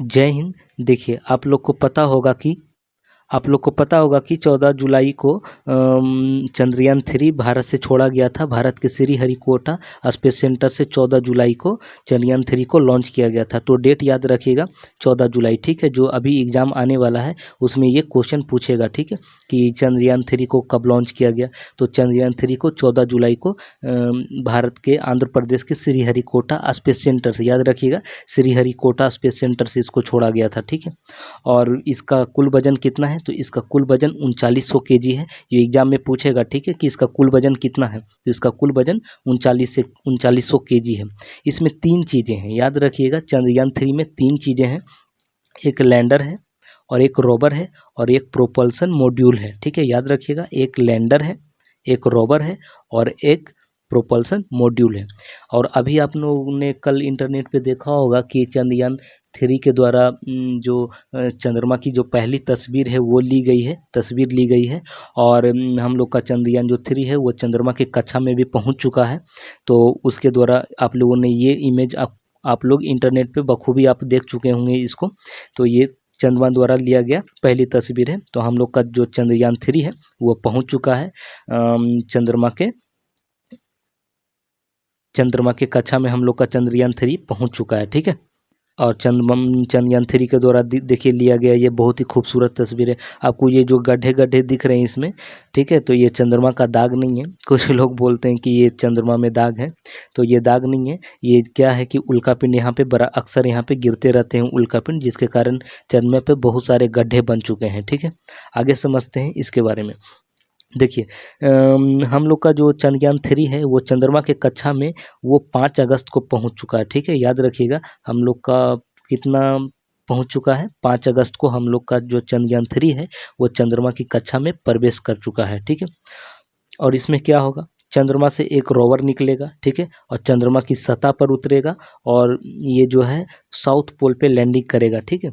जय हिंद। देखिए आप लोग को पता होगा कि 14 जुलाई को चंद्रयान 3 भारत से छोड़ा गया था। भारत के श्रीहरिकोटा स्पेस सेंटर से 14 जुलाई को चंद्रयान 3 को लॉन्च किया गया था। तो डेट याद रखिएगा 14 जुलाई, ठीक है। जो अभी एग्ज़ाम आने वाला है उसमें ये क्वेश्चन पूछेगा, ठीक है, कि चंद्रयान 3 को कब लॉन्च किया गया। तो चंद्रयान 3 को 14 जुलाई को भारत के आंध्र प्रदेश के श्रीहरिकोटा स्पेस सेंटर से, याद रखिएगा, श्रीहरिकोटा स्पेस सेंटर से इसको छोड़ा गया था, ठीक है। और इसका कुल वजन कितना है, तो इसका कुल वजन 3900 केजी है। ये एग्जाम में पूछेगा, ठीक है, कि इसका कुल वजन कितना है। तो इसका कुल वजन 3900 केजी है। इसमें 3 चीज़ें हैं, याद रखिएगा। चंद्रयान 3 में 3 चीज़ें हैं, एक लैंडर है और एक रोवर है और एक प्रोपल्सन मॉड्यूल है, ठीक है। याद रखिएगा, एक लैंडर है, एक रोवर है और एक प्रोपल्सन मॉड्यूल है। और अभी आप लोगों ने कल इंटरनेट पे देखा होगा कि चंद्रयान 3 के द्वारा जो चंद्रमा की जो पहली तस्वीर है वो तस्वीर ली गई है। और हम लोग का चंद्रयान जो 3 है वो चंद्रमा की कक्षा में भी पहुंच चुका है। तो उसके द्वारा आप लोगों ने ये इमेज आप लोग इंटरनेट पे बखूबी आप देख चुके होंगे इसको। तो ये चंद्रमा द्वारा लिया गया पहली तस्वीर है। तो हम लोग का जो चंद्रयान 3 है वो पहुंच चुका है चंद्रमा के कक्षा में। हम लोग का चंद्रयान 3 पहुंच चुका है, ठीक है। और चंद्रयान 3 के द्वारा देखिए लिया गया ये बहुत ही खूबसूरत तस्वीर है। आपको ये जो गड्ढे गड्ढे दिख रहे हैं इसमें, ठीक है, तो ये चंद्रमा का दाग नहीं है। कुछ लोग बोलते हैं कि ये चंद्रमा में दाग है, तो ये दाग नहीं है। ये क्या है कि उल्कापिंड यहाँ पे बड़ा अक्सर यहाँ पे गिरते रहते हैं उल्कापिंड, जिसके कारण चंद्रमा पे बहुत सारे गड्ढे बन चुके हैं, ठीक है। आगे समझते हैं इसके बारे में। देखिए हम लोग का जो चंद्रयान 3 है वो चंद्रमा के कक्षा में वो 5 अगस्त को पहुंच चुका है, ठीक है। याद रखिएगा हम लोग का कितना पहुंच चुका है, 5 अगस्त को हम लोग का जो चंद्रयान 3 है वो चंद्रमा की कक्षा में प्रवेश कर चुका है, ठीक है। और इसमें क्या होगा, चंद्रमा से एक रोवर निकलेगा, ठीक है, और चंद्रमा की सतह पर उतरेगा और ये जो है साउथ पोल पे लैंडिंग करेगा, ठीक है।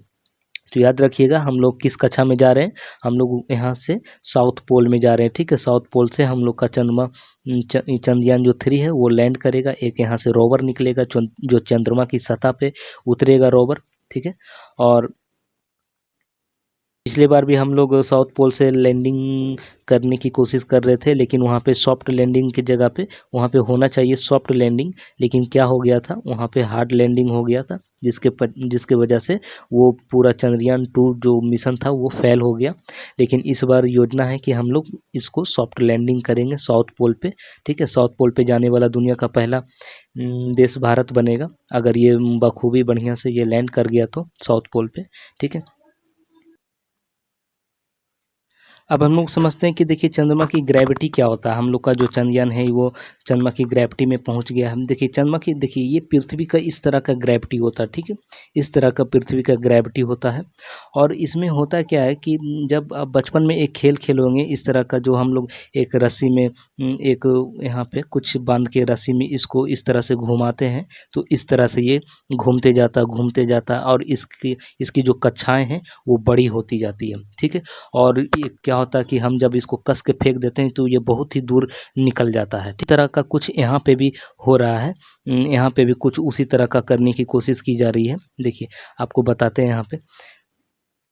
तो याद रखिएगा हम लोग किस कक्षा में जा रहे हैं, हम लोग यहाँ से साउथ पोल में जा रहे हैं, ठीक है। साउथ पोल से हम लोग का चंद्रयान जो 3 है वो लैंड करेगा। एक यहाँ से रोवर निकलेगा जो चंद्रमा की सतह पे उतरेगा रोवर, ठीक है। और पिछले बार भी हम लोग साउथ पोल से लैंडिंग करने की कोशिश कर रहे थे, लेकिन वहाँ पे सॉफ्ट लैंडिंग की जगह पे वहाँ पे होना चाहिए सॉफ्ट लैंडिंग, लेकिन क्या हो गया था, वहाँ पे हार्ड लैंडिंग हो गया था, जिसके वजह से वो पूरा चंद्रयान 2 जो मिशन था वो फेल हो गया। लेकिन इस बार योजना है कि हम लोग इसको सॉफ्ट लैंडिंग करेंगे साउथ पोल पे, ठीक है। साउथ पोल पे जाने वाला दुनिया का पहला देश भारत बनेगा, अगर ये बखूबी बढ़िया से ये लैंड कर गया तो साउथ पोल पे, ठीक है। अब हम लोग समझते हैं कि देखिए चंद्रमा की ग्रेविटी क्या होता है। हम लोग का जो चंद्रयान है वो चंद्रमा की ग्रेविटी में पहुंच गया। हम देखिए चंद्रमा की, देखिए ये पृथ्वी का इस तरह का ग्रेविटी होता है, ठीक है, इस तरह का पृथ्वी का ग्रेविटी होता है। और इसमें होता क्या है कि जब आप बचपन में एक खेल खेलोगे इस तरह का, जो हम लोग एक रस्सी में एक यहाँ पे कुछ बांध के रस्सी में इसको इस तरह से घुमाते हैं, तो इस तरह से ये घूमते जाता और इसकी जो कक्षाएं हैं वो बड़ी होती जाती है, ठीक है। और ये क्या होता है कि हम जब इसको कस के फेंक देते हैं तो ये बहुत ही दूर निकल जाता है। इस तरह का कुछ यहाँ पे भी हो रहा है, यहाँ पे भी कुछ उसी तरह का करने की कोशिश की जा रही है। देखिए आपको बताते हैं यहाँ पे,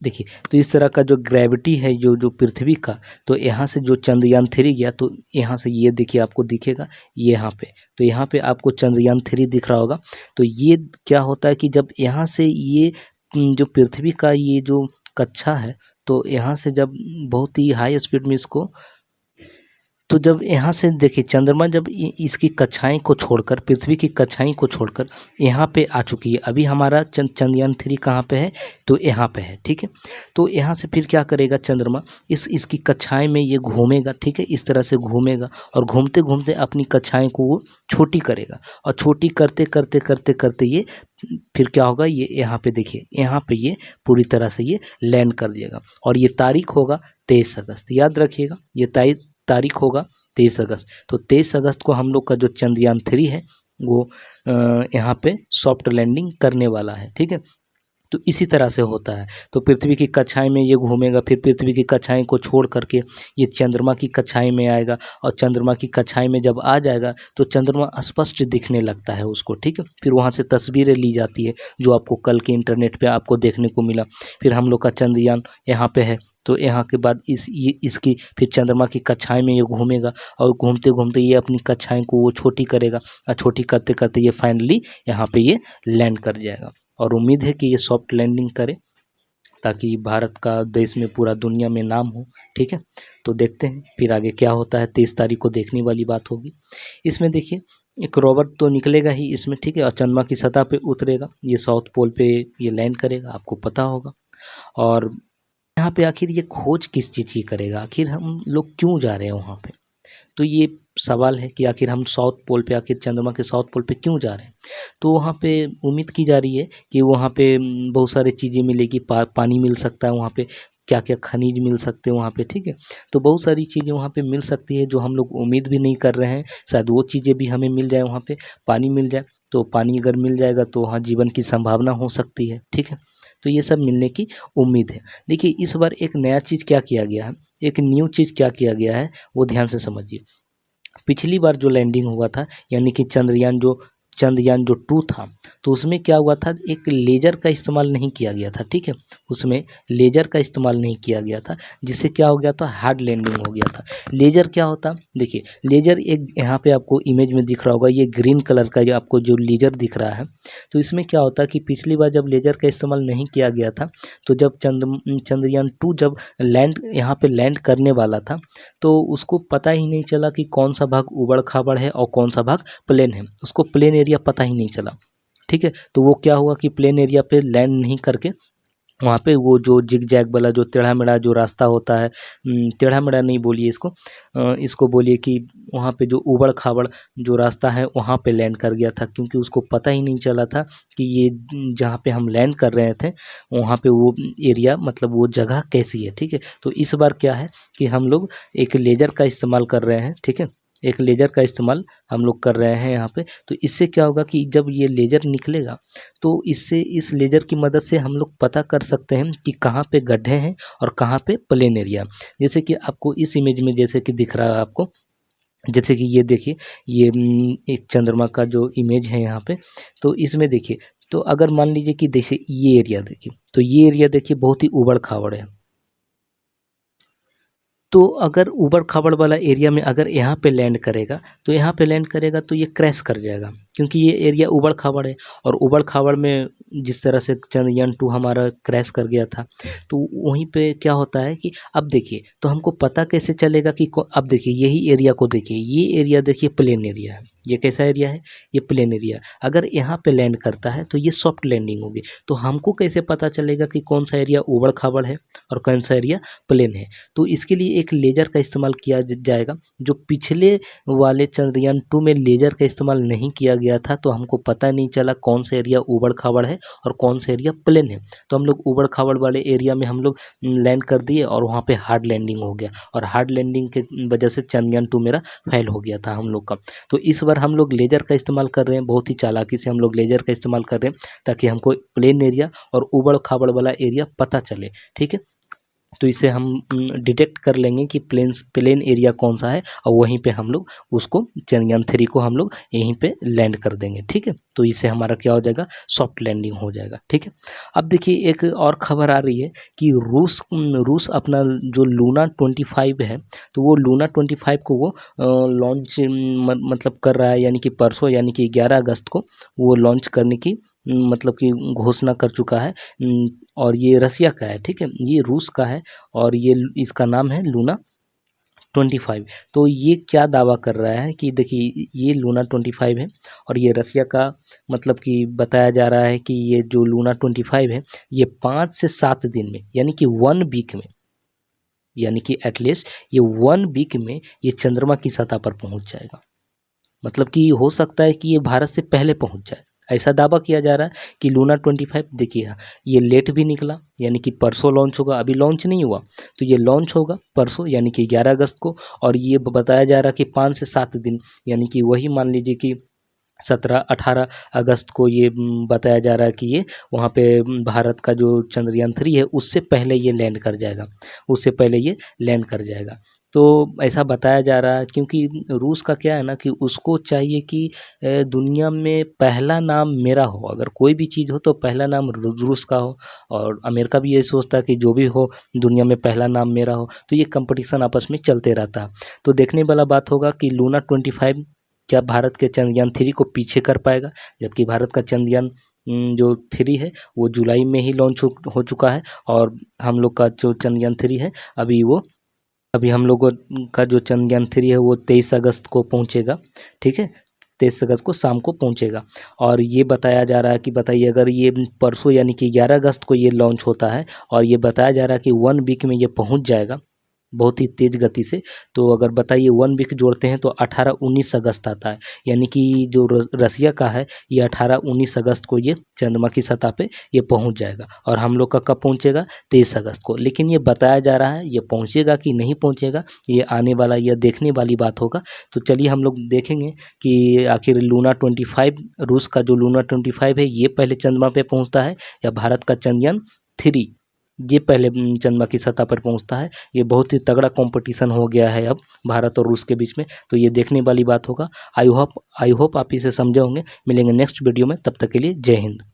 देखिए तो इस तरह का जो ग्रेविटी है जो पृथ्वी का, तो यहाँ से जो चंद्रयान 3 गया तो यहाँ से ये देखिए आपको दिखेगा ये यहाँ पे, तो यहाँ पे आपको चंद्रयान 3 दिख रहा होगा। तो ये क्या होता है कि जब यहाँ से ये जो पृथ्वी का ये जो कक्षा है, तो यहाँ से जब बहुत ही हाई स्पीड में इसको, तो जब यहाँ से देखिए चंद्रमा जब इसकी कक्षाएं को छोड़कर, पृथ्वी की कक्षाएं को छोड़कर यहाँ पे आ चुकी है। अभी हमारा चंद्रयान 3 कहाँ पे है, तो यहाँ पे है, ठीक है। तो यहाँ से फिर क्या करेगा चंद्रमा, इसकी कक्षाएं में ये घूमेगा, ठीक है, इस तरह से घूमेगा और घूमते घूमते अपनी कक्षाएं को वो छोटी करेगा और छोटी करते करते करते करते ये फिर क्या होगा, ये यहाँ पे देखिए, यहाँ पे ये पूरी तरह से ये लैंड कर देगा। और ये तारीख होगा 23 अगस्त, याद रखिएगा, ये तारीख होगा 23 अगस्त। तो 23 अगस्त को हम लोग का जो चंद्रयान 3 है वो यहाँ पे सॉफ्ट लैंडिंग करने वाला है, ठीक है। तो इसी तरह से होता है। तो पृथ्वी की कक्षाएं में ये घूमेगा, फिर पृथ्वी की कक्षाएं को छोड़ करके ये चंद्रमा की कक्षाएं में आएगा, और चंद्रमा की कक्षाएं में जब आ जाएगा तो चंद्रमा स्पष्ट दिखने लगता है उसको, ठीक है। फिर वहाँ से तस्वीरें ली जाती है, जो आपको कल के इंटरनेट पे आपको देखने को मिला। फिर हम लोग का चंद्रयान यहाँ पे है, तो यहाँ के बाद इसकी फिर चंद्रमा की कक्षाएं में ये घूमेगा, और घूमते घूमते ये अपनी कक्षाएं को वो छोटी करेगा, और छोटी करते करते ये फाइनली यहाँ पे ये लैंड कर जाएगा। और उम्मीद है कि ये सॉफ्ट लैंडिंग करे, ताकि भारत का देश में पूरा दुनिया में नाम हो, ठीक है। तो देखते हैं फिर आगे क्या होता है, 23 तारीख को देखने वाली बात होगी। इसमें देखिए एक रोवर तो निकलेगा ही इसमें, ठीक है, और चंद्रमा की सतह पे उतरेगा, ये साउथ पोल पे ये लैंड करेगा, आपको पता होगा। और यहाँ पे आखिर ये खोज किस चीज़ की करेगा, आखिर हम लोग क्यों जा रहे हैं वहाँ पे, तो ये सवाल है कि आखिर हम साउथ पोल पे, आखिर चंद्रमा के साउथ पोल पे क्यों जा रहे हैं। तो वहाँ पे उम्मीद की जा रही है कि वहाँ पे बहुत सारी चीज़ें मिलेगी, पानी मिल सकता है वहाँ पे, क्या क्या खनिज मिल सकते हैं वहाँ पे, ठीक है। तो बहुत सारी चीज़ें वहाँ पे मिल सकती है जो हम लोग उम्मीद भी नहीं कर रहे हैं, शायद वो चीज़ें भी हमें मिल जाए वहाँ पे, पानी मिल जाए। तो पानी अगर मिल जाएगा तो वहाँ जीवन की संभावना हो सकती है, ठीक है। तो ये सब मिलने की उम्मीद है। देखिए इस बार एक नया चीज़ क्या किया गया है, एक न्यू चीज़ क्या किया गया है, वो ध्यान से समझिए। पिछली बार जो लैंडिंग हुआ था, यानी कि चंद्रयान जो 2 था, तो उसमें क्या हुआ था, एक लेज़र का इस्तेमाल नहीं किया गया था, ठीक है। उसमें लेज़र का इस्तेमाल नहीं किया गया था, जिससे क्या हो गया था, हार्ड लैंडिंग हो गया था। लेज़र क्या होता, देखिए लेज़र एक यहाँ पे आपको इमेज में दिख रहा होगा, ये ग्रीन कलर का ये आपको जो लेज़र दिख रहा है। तो इसमें क्या होता है कि पिछली बार जब लेज़र का इस्तेमाल नहीं किया गया था, तो जब चंद्रयान 2 जब यहाँ पे लैंड करने वाला था, तो उसको पता ही नहीं चला कि कौन सा भाग ऊबड़ खाबड़ है और कौन सा भाग प्लेन है, उसको प्लेन एरिया पता ही नहीं चला, ठीक है। तो वो क्या हुआ कि प्लेन एरिया पे लैंड नहीं करके वहाँ पे वो जो जिग जैग वाला जो टेढ़ा मेढ़ा जो रास्ता होता है, टेढ़ा मेढ़ा नहीं बोलिए इसको, इसको बोलिए कि वहाँ पे जो ऊबड़ खाबड़ जो रास्ता है वहाँ पे लैंड कर गया था, क्योंकि उसको पता ही नहीं चला था कि ये जहाँ पे हम लैंड कर रहे थे वहाँ पे वो एरिया, मतलब वो जगह कैसी है, ठीक है। तो इस बार क्या है कि हम लोग एक लेज़र का इस्तेमाल कर रहे हैं, ठीक है, एक लेज़र का इस्तेमाल हम लोग कर रहे हैं यहाँ पे। तो इससे क्या होगा कि जब ये लेज़र निकलेगा, तो इससे इस लेज़र की मदद से हम लोग पता कर सकते हैं कि कहाँ पे गड्ढे हैं और कहाँ पे प्लेन एरिया। जैसे कि आपको इस इमेज में जैसे कि दिख रहा है आपको, जैसे कि ये देखिए, ये एक चंद्रमा का जो इमेज है यहाँ पे, तो इसमें देखिए, तो अगर मान लीजिए कि जैसे ये एरिया देखिए, तो ये एरिया देखिए बहुत ही ऊबड़ खाबड़ है। तो अगर ऊबड़ खाबड़ वाला एरिया में अगर यहाँ पे लैंड करेगा, तो यहाँ पे लैंड करेगा तो ये क्रैश कर जाएगा, क्योंकि ये एरिया ऊबड़ खाबड़ है। और ऊबड़ खाबड़ में जिस तरह से चंद्रयान 2 हमारा क्रैश कर गया था, तो वहीं पे क्या होता है कि अब देखिए, तो हमको पता कैसे चलेगा कि अब देखिए यही एरिया को देखिए, ये एरिया देखिए प्लेन एरिया है, ये कैसा एरिया है, ये प्लेन एरिया। अगर यहाँ पे लैंड करता है तो ये सॉफ्ट लैंडिंग होगी। तो हमको कैसे पता चलेगा कि कौन सा एरिया ऊबड़ खाबड़ है और कौन सा एरिया प्लेन है। तो इसके लिए एक लेज़र का इस्तेमाल किया जाएगा, जो पिछले वाले चंद्रयान 2 में लेज़र का इस्तेमाल नहीं किया गया था, तो हमको पता नहीं चला कौन सा एरिया ऊबड़ खाबड़ है और कौन सा एरिया प्लेन है। तो हम लोग ऊबड़ खाबड़ वाले एरिया में हम लोग लैंड कर दिए, और वहाँ पे हार्ड लैंडिंग हो गया, और हार्ड लैंडिंग के वजह से चंद्रयान 2 मेरा फेल हो गया था हम लोग का। तो इस बार हम लोग लेज़र का इस्तेमाल कर रहे हैं, बहुत ही चालाकी से हम लोग लेज़र का इस्तेमाल कर रहे हैं, ताकि हमको प्लेन एरिया और ऊबड़ खाबड़ वाला एरिया पता चले, ठीक है। तो इसे हम डिटेक्ट कर लेंगे कि प्लेन एरिया कौन सा है, और वहीं पे हम लोग उसको चंद्रयान 3 को हम लोग यहीं पे लैंड कर देंगे, ठीक है। तो इससे हमारा क्या हो जाएगा, सॉफ्ट लैंडिंग हो जाएगा, ठीक है। अब देखिए एक और खबर आ रही है कि रूस अपना जो लूना 25 है, तो वो लूना 25 को वो लॉन्च मतलब कर रहा है, यानी कि परसों, यानी कि 11 अगस्त को वो लॉन्च करने की मतलब कि घोषणा कर चुका है। और ये रसिया का है, ठीक है, ये रूस का है, और ये इसका नाम है लूना 25। तो ये क्या दावा कर रहा है कि देखिए ये लूना 25 है, और ये रसिया का, मतलब कि बताया जा रहा है कि ये जो लूना 25 है, ये 5 से 7 दिन में, यानी कि 1 वीक में, यानी कि एटलीस्ट ये 1 वीक में ये चंद्रमा की सतह पर पहुंच जाएगा। मतलब कि हो सकता है कि ये भारत से पहले पहुंच जाए, ऐसा दावा किया जा रहा है कि लूना 25। देखिए ये लेट भी निकला, यानी कि परसों लॉन्च होगा, अभी लॉन्च नहीं हुआ, तो ये लॉन्च होगा परसों, यानी कि 11 अगस्त को। और ये बताया जा रहा है कि 5 से 7 दिन, यानी कि वही मान लीजिए कि 17-18 अगस्त को ये बताया जा रहा है कि ये वहाँ पे भारत का जो चंद्रयान 3 है उससे पहले ये लैंड कर जाएगा, उससे पहले ये लैंड कर जाएगा। तो ऐसा बताया जा रहा है क्योंकि रूस का क्या है ना कि उसको चाहिए कि दुनिया में पहला नाम मेरा हो, अगर कोई भी चीज़ हो तो पहला नाम रूस का हो, और अमेरिका भी यही सोचता है कि जो भी हो दुनिया में पहला नाम मेरा हो। तो ये कंपटीशन आपस में चलते रहता है। तो देखने वाला बात होगा कि लूना 25 क्या भारत के चंद्रयान 3 को पीछे कर पाएगा, जबकि भारत का चंद्रयान जो 3 है वो जुलाई में ही लॉन्च हो चुका है, और हम लोग का जो चंद्रयान 3 है अभी हम लोगों का जो चंद्रयान 3 है वो 23 अगस्त को पहुंचेगा। ठीक है, 23 अगस्त को शाम को पहुंचेगा। और ये बताया जा रहा है कि बताइए अगर ये परसों यानी कि 11 अगस्त को ये लॉन्च होता है और ये बताया जा रहा है कि 1 वीक में ये पहुंच जाएगा बहुत ही तेज़ गति से, तो अगर बताइए 1 वीक जोड़ते हैं तो 18-19 अगस्त आता है, यानी कि जो रसिया का है ये 18-19 अगस्त को ये चंद्रमा की सतह पे ये पहुंच जाएगा, और हम लोग का कब पहुंचेगा 23 अगस्त को। लेकिन ये बताया जा रहा है, ये पहुंचेगा कि नहीं पहुंचेगा ये आने वाला, यह देखने वाली बात होगा। तो चलिए हम लोग देखेंगे कि आखिर लूना 25 रूस का जो लूना 25 है ये पहले चंद्रमा पे पहुंचता है या भारत का चंद्रयान 3 ये पहले चंद्रमा की सतह पर पहुंचता है। ये बहुत ही तगड़ा कंपटीशन हो गया है अब भारत और रूस के बीच में, तो ये देखने वाली बात होगा। आई होप आप इसे समझे होंगे। मिलेंगे नेक्स्ट वीडियो में, तब तक के लिए जय हिंद।